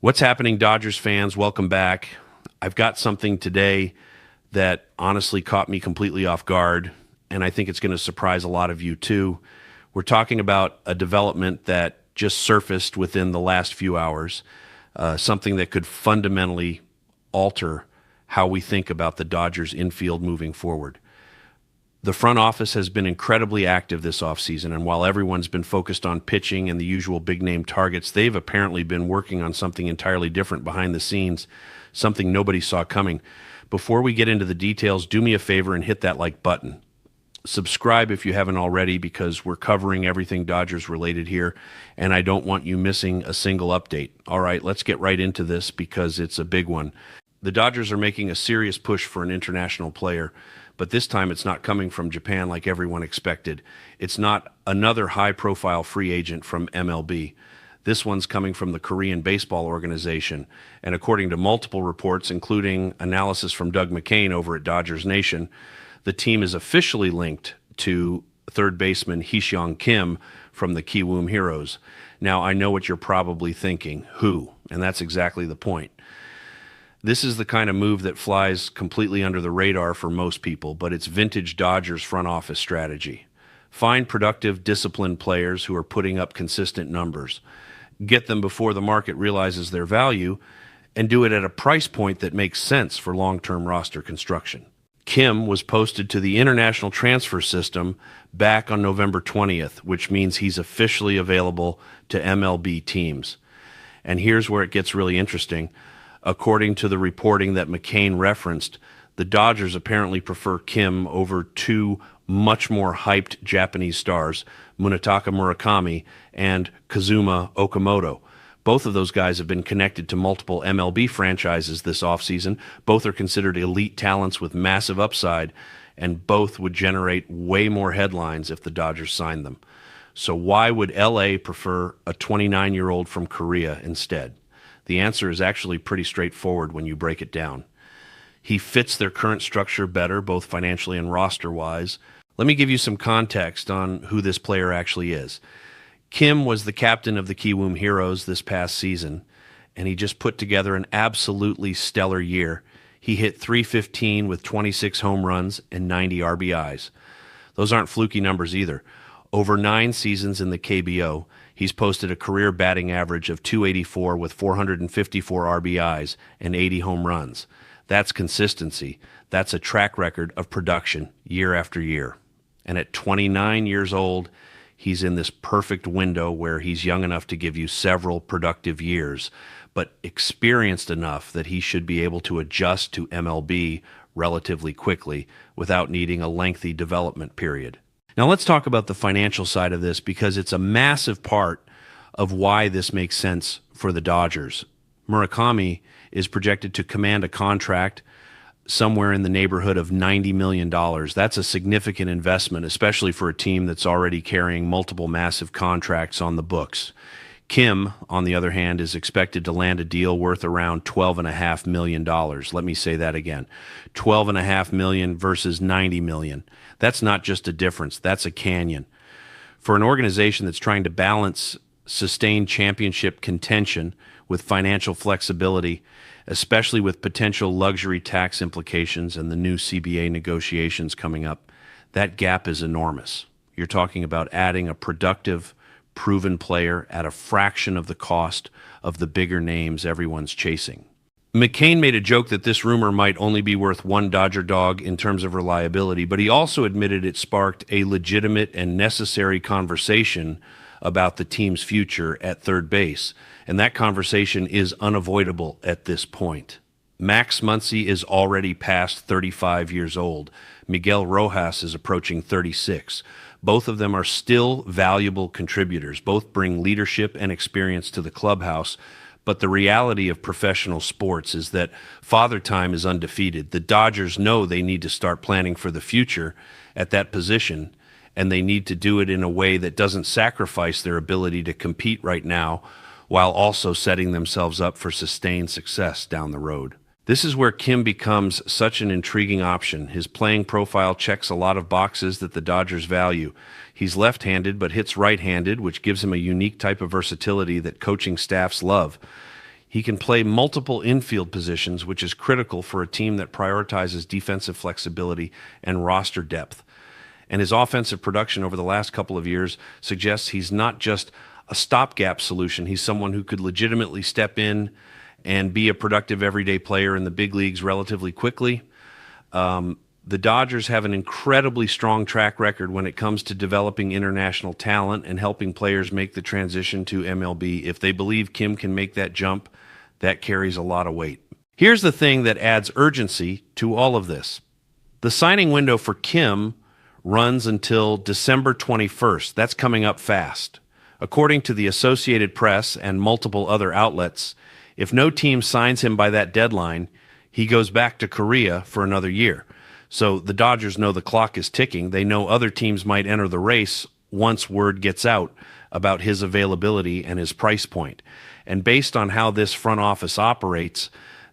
What's happening, Dodgers fans? Welcome back. I've got something today that honestly caught me completely off guard, and I think it's going to surprise a lot of you too. We're talking about a development that just surfaced within the last few hours, something that could fundamentally alter how we think about the Dodgers infield moving forward. The front office has been incredibly active this offseason, and while everyone's been focused on pitching and the usual big-name targets, they've apparently been working on something entirely different behind the scenes, something nobody saw coming. Before we get into the details, do me a favor and hit that like button. Subscribe if you haven't already, because we're covering everything Dodgers related here, and I don't want you missing a single update. All right, let's get right into this because it's a big one. The Dodgers are making a serious push for an international player, but this time it's not coming from Japan like everyone expected. It's not another high-profile free agent from MLB. This one's coming from the Korean Baseball Organization, and according to multiple reports, including analysis from Doug McCain over at Dodgers Nation, the team is officially linked to third baseman Hee-seong Kim from the Kiwoom Heroes. Now, I know what you're probably thinking, who? And that's exactly the point. This is the kind of move that flies completely under the radar for most people, but it's vintage Dodgers front office strategy. Find productive, disciplined players who are putting up consistent numbers. Get them before the market realizes their value, and do it at a price point that makes sense for long-term roster construction. Kim was posted to the international transfer system back on November 20th, which means he's officially available to MLB teams. And here's where it gets really interesting. According to the reporting that McCain referenced, the Dodgers apparently prefer Kim over two much more hyped Japanese stars, Munetaka Murakami and Kazuma Okamoto. Both of those guys have been connected to multiple MLB franchises this offseason. Both are considered elite talents with massive upside, and both would generate way more headlines if the Dodgers signed them. So why would LA prefer a 29-year-old from Korea instead? The answer is actually pretty straightforward when you break it down. He fits their current structure better, both financially and roster-wise. Let me give you some context on who this player actually is. Kim was the captain of the Kiwoom Heroes this past season, and he just put together an absolutely stellar year. He hit .315 with 26 home runs and 90 RBIs. Those aren't fluky numbers either. Over 9 seasons in the KBO, he's posted a career batting average of .284 with 454 RBIs and 80 home runs. That's consistency. That's a track record of production year after year. And at 29 years old, he's in this perfect window where he's young enough to give you several productive years, but experienced enough that he should be able to adjust to MLB relatively quickly without needing a lengthy development period. Now let's talk about the financial side of this, because it's a massive part of why this makes sense for the Dodgers. Murakami is projected to command a contract somewhere in the neighborhood of $90 million. That's a significant investment, especially for a team that's already carrying multiple massive contracts on the books. Kim, on the other hand, is expected to land a deal worth around $12.5 million. Let me say that again. $12.5 million versus $90 million. That's not just a difference. That's a canyon. For an organization that's trying to balance sustained championship contention with financial flexibility, especially with potential luxury tax implications and the new CBA negotiations coming up, that gap is enormous. You're talking about adding a productive, proven player at a fraction of the cost of the bigger names everyone's chasing. McCain made a joke that this rumor might only be worth one Dodger dog in terms of reliability, but he also admitted it sparked a legitimate and necessary conversation about the team's future at third base, and that conversation is unavoidable at this point. Max Muncy is already past 35 years old. Miguel Rojas is approaching 36. Both of them are still valuable contributors. Both bring leadership and experience to the clubhouse, but the reality of professional sports is that father time is undefeated. The Dodgers know they need to start planning for the future at that position, and they need to do it in a way that doesn't sacrifice their ability to compete right now while also setting themselves up for sustained success down the road. This is where Kim becomes such an intriguing option. His playing profile checks a lot of boxes that the Dodgers value. He's left-handed but hits right-handed, which gives him a unique type of versatility that coaching staffs love. He can play multiple infield positions, which is critical for a team that prioritizes defensive flexibility and roster depth. And his offensive production over the last couple of years suggests he's not just a stopgap solution. He's someone who could legitimately step in and be a productive everyday player in the big leagues relatively quickly. The Dodgers have an incredibly strong track record when it comes to developing international talent and helping players make the transition to MLB. If they believe Kim can make that jump, that carries a lot of weight. Here's the thing that adds urgency to all of this. The signing window for Kim runs until December 21st. That's coming up fast. According to the Associated Press and multiple other outlets, if no team signs him by that deadline, he goes back to Korea for another year. So the Dodgers know the clock is ticking. They know other teams might enter the race once word gets out about his availability and his price point. And based on how this front office operates,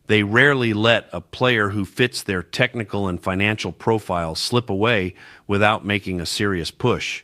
they rarely let a player who fits their technical and financial profile slip away without making a serious push.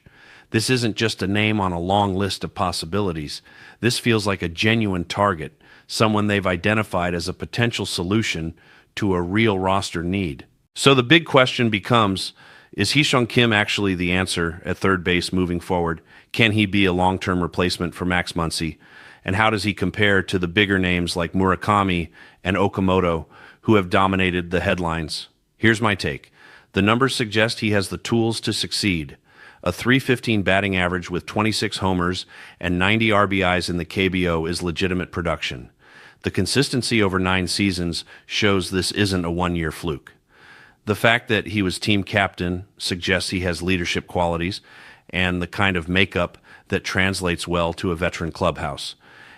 This isn't just a name on a long list of possibilities. This feels like a genuine target, someone they've identified as a potential solution to a real roster need. So the big question becomes, is Hee-Seong Kim actually the answer at third base moving forward? Can he be a long-term replacement for Max Muncy? And how does he compare to the bigger names like Murakami and Okamoto, who have dominated the headlines? Here's my take. The numbers suggest he has the tools to succeed. A .315 batting average with 26 homers and 90 RBIs in the KBO is legitimate production. The consistency over 9 seasons shows this isn't a one-year fluke. The fact that he was team captain suggests he has leadership qualities and the kind of makeup that translates well to a veteran clubhouse.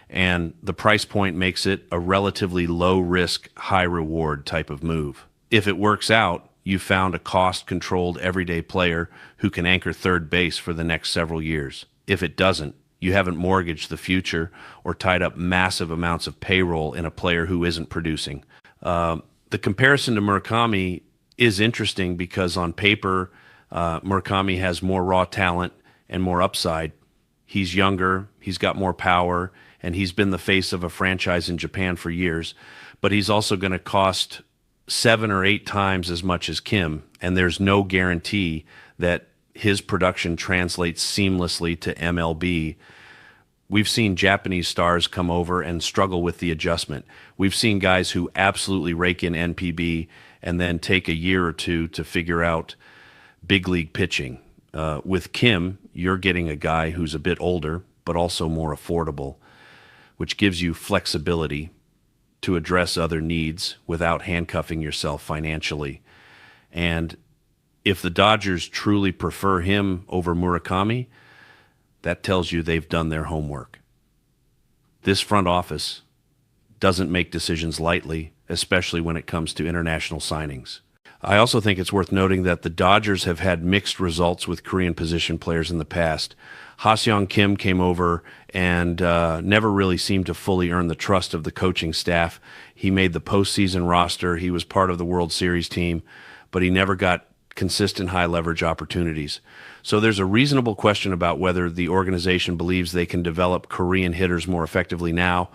And the price point makes it a relatively low-risk, high-reward type of move. If it works out, you found a cost-controlled everyday player who can anchor third base for the next several years. If it doesn't, you haven't mortgaged the future or tied up massive amounts of payroll in a player who isn't producing. The comparison to Murakami is interesting because on paper, Murakami has more raw talent and more upside. He's younger, he's got more power, and he's been the face of a franchise in Japan for years. But he's also going to cost 7 or 8 times as much as Kim, and there's no guarantee that his production translates seamlessly to MLB. We've seen Japanese stars come over and struggle with the adjustment. We've seen guys who absolutely rake in NPB and then take a year or two to figure out big league pitching. With Kim, you're getting a guy who's a bit older, but also more affordable, which gives you flexibility to address other needs without handcuffing yourself financially. And if the Dodgers truly prefer him over Murakami, that tells you they've done their homework. This front office doesn't make decisions lightly, especially when it comes to international signings. I also think it's worth noting that the Dodgers have had mixed results with Korean position players in the past. Ha-Seong Kim came over and never really seemed to fully earn the trust of the coaching staff. He made the postseason roster. He was part of the World Series team, but he never got consistent high leverage opportunities. So there's a reasonable question about whether the organization believes they can develop Korean hitters more effectively now,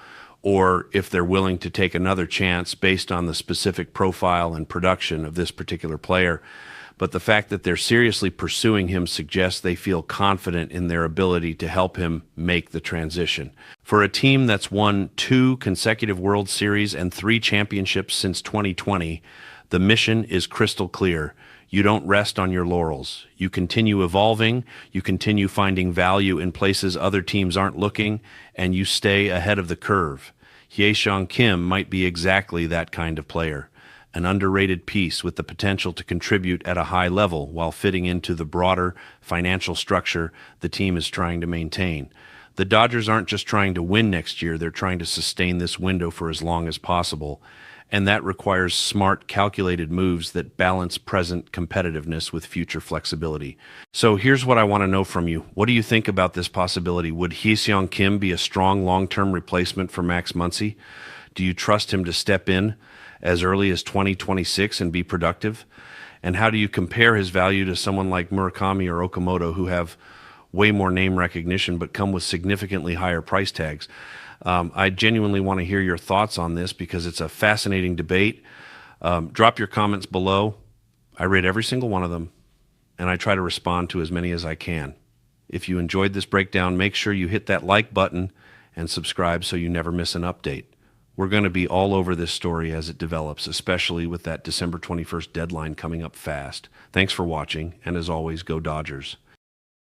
or if they're willing to take another chance based on the specific profile and production of this particular player. But the fact that they're seriously pursuing him suggests they feel confident in their ability to help him make the transition. For a team that's won 2 consecutive World Series and 3 championships since 2020, the mission is crystal clear. You don't rest on your laurels. You continue evolving, you continue finding value in places other teams aren't looking, and you stay ahead of the curve. Hee-Seong Kim might be exactly that kind of player, an underrated piece with the potential to contribute at a high level while fitting into the broader financial structure the team is trying to maintain. The Dodgers aren't just trying to win next year, they're trying to sustain this window for as long as possible. And that requires smart, calculated moves that balance present competitiveness with future flexibility. So here's what I want to know from you. What do you think about this possibility? Would Hee-Seong Kim be a strong long-term replacement for Max Muncy? Do you trust him to step in as early as 2026 and be productive? And how do you compare his value to someone like Murakami or Okamoto, who have way more name recognition but come with significantly higher price tags? I genuinely want to hear your thoughts on this because it's a fascinating debate. Drop your comments below. I read every single one of them, and I try to respond to as many as I can. If you enjoyed this breakdown, make sure you hit that like button and subscribe so you never miss an update. We're going to be all over this story as it develops, especially with that December 21st deadline coming up fast. Thanks for watching, and as always, go Dodgers.